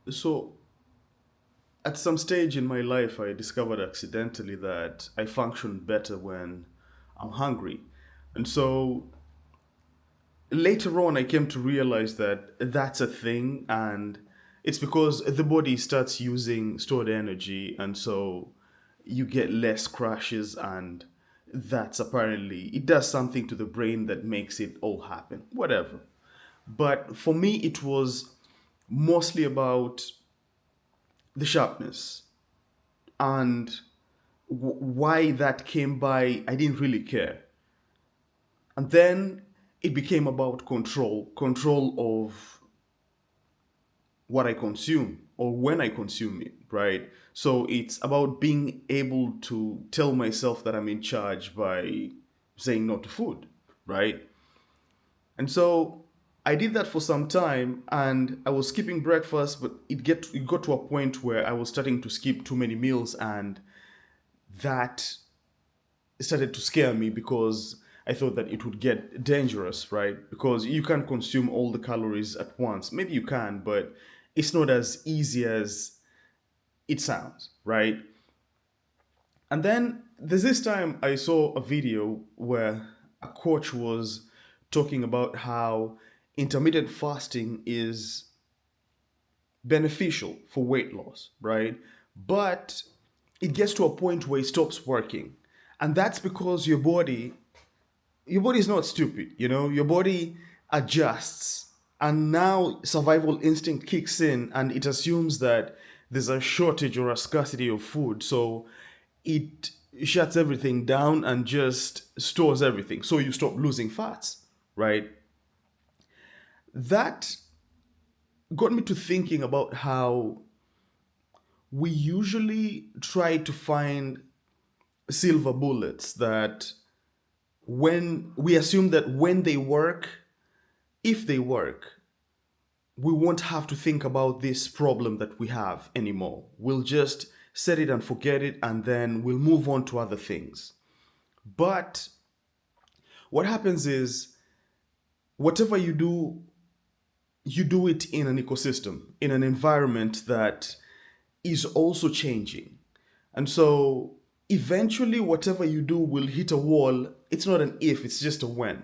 So, at some stage in my life, I discovered accidentally that I function better when I'm hungry. And so, later on, I came to realize that that's a thing, and it's because the body starts using stored energy, and so you get less crashes, and that's apparently it does something to the brain that makes it all happen. Whatever. But for me, it was mostly about the sharpness and why that came by. I didn't really care. And then it became about control of what I consume or when I consume it, right? So it's about being able to tell myself that I'm in charge by saying no to food, right? And so I did that for some time and I was skipping breakfast, but it got to a point where I was starting to skip too many meals, and that started to scare me because I thought that it would get dangerous, right? Because you can't consume all the calories at once. Maybe you can, but it's not as easy as it sounds, right? And then there's this time I saw a video where a coach was talking about how intermittent fasting is beneficial for weight loss, right? But it gets to a point where it stops working. And that's because your body is not stupid, your body adjusts, and now survival instinct kicks in and it assumes that there's a shortage or a scarcity of food, so it shuts everything down and just stores everything so you stop losing fats, right? That got me to thinking about how we usually try to find silver bullets that when we assume that when they work, if they work, we won't have to think about this problem that we have anymore. We'll just set it and forget it, and then we'll move on to other things. But what happens is, whatever you do it in an ecosystem, in an environment that is also changing. And so eventually, whatever you do will hit a wall. It's not an if, it's just a when.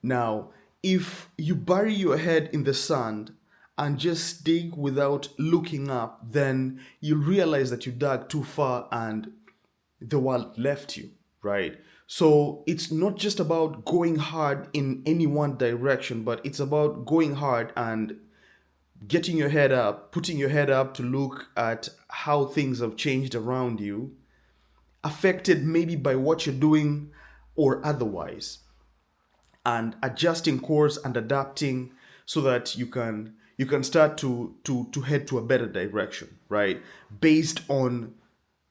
Now, if you bury your head in the sand and just dig without looking up, then you'll realize that you dug too far and the world left you, right? So it's not just about going hard in any one direction, but it's about going hard and getting your head up, putting your head up to look at how things have changed around you, affected maybe by what you're doing or otherwise, and adjusting course and adapting so that you can start to head to a better direction, right? Based on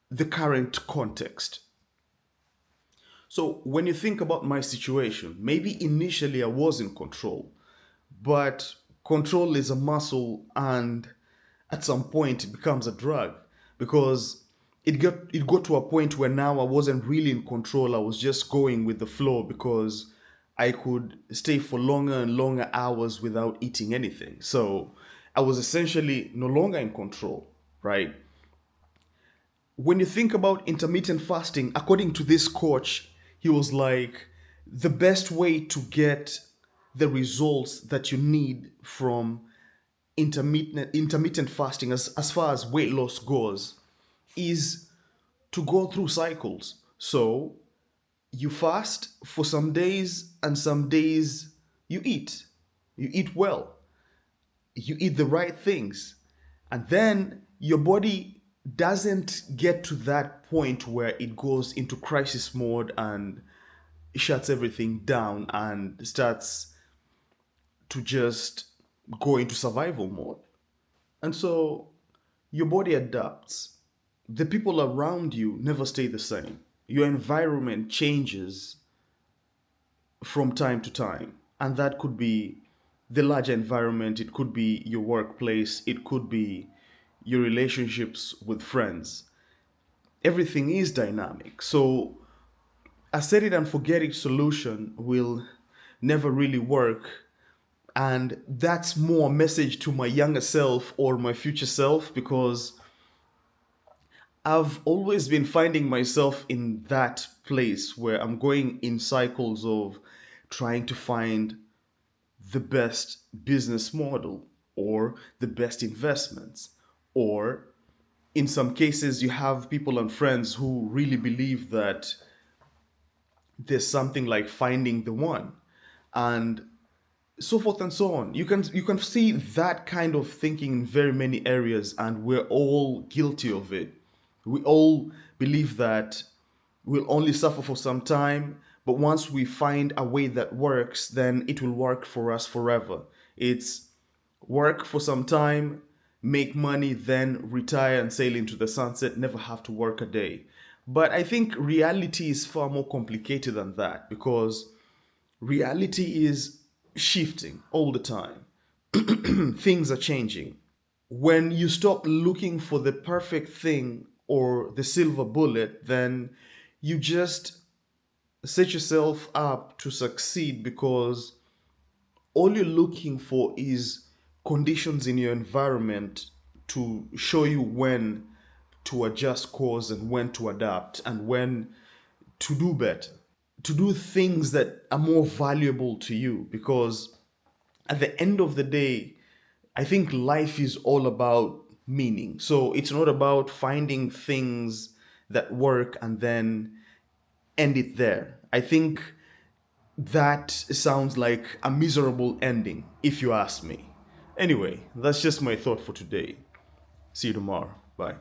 the current context. So when you think about my situation, maybe initially I was in control, but control is a muscle, and at some point it becomes a drug because it got to a point where now I wasn't really in control. I was just going with the flow because I could stay for longer and longer hours without eating anything. So I was essentially no longer in control, right? When you think about intermittent fasting, according to this coach, he was like, the best way to get the results that you need from intermittent fasting, as far as weight loss goes, is to go through cycles. So you fast for some days, and some days you eat. You eat well, you eat the right things, and then your body doesn't get to that point where it goes into crisis mode and shuts everything down and starts to just go into survival mode. And so your body adapts. The people around you never stay the same. Your environment changes from time to time. And that could be the larger environment, it could be your workplace, it could be your relationships with friends. Everything is dynamic. So a set it and forget it solution will never really work And that's more a message to my younger self or my future self, because I've always been finding myself in that place where I'm going in cycles of trying to find the best business model or the best investments. Or in some cases, you have people and friends who really believe that there's something like finding the one. And so forth and so on. You can see that kind of thinking in very many areas, and we're all guilty of it. We all believe that we'll only suffer for some time, but once we find a way that works, then it will work for us forever. It's work for some time, make money, then retire and sail into the sunset, never have to work a day. But I think reality is far more complicated than that, because reality is shifting all the time. Things are changing. When you stop looking for the perfect thing or the silver bullet, then you just set yourself up to succeed, because all you're looking for is conditions in your environment to show you when to adjust course and when to adapt and when to do better, to do things that are more valuable to you. Because at the end of the day, I think life is all about meaning. So it's not about finding things that work and then end it there. I think that sounds like a miserable ending, if you ask me. Anyway, that's just my thought for today. See you tomorrow. Bye.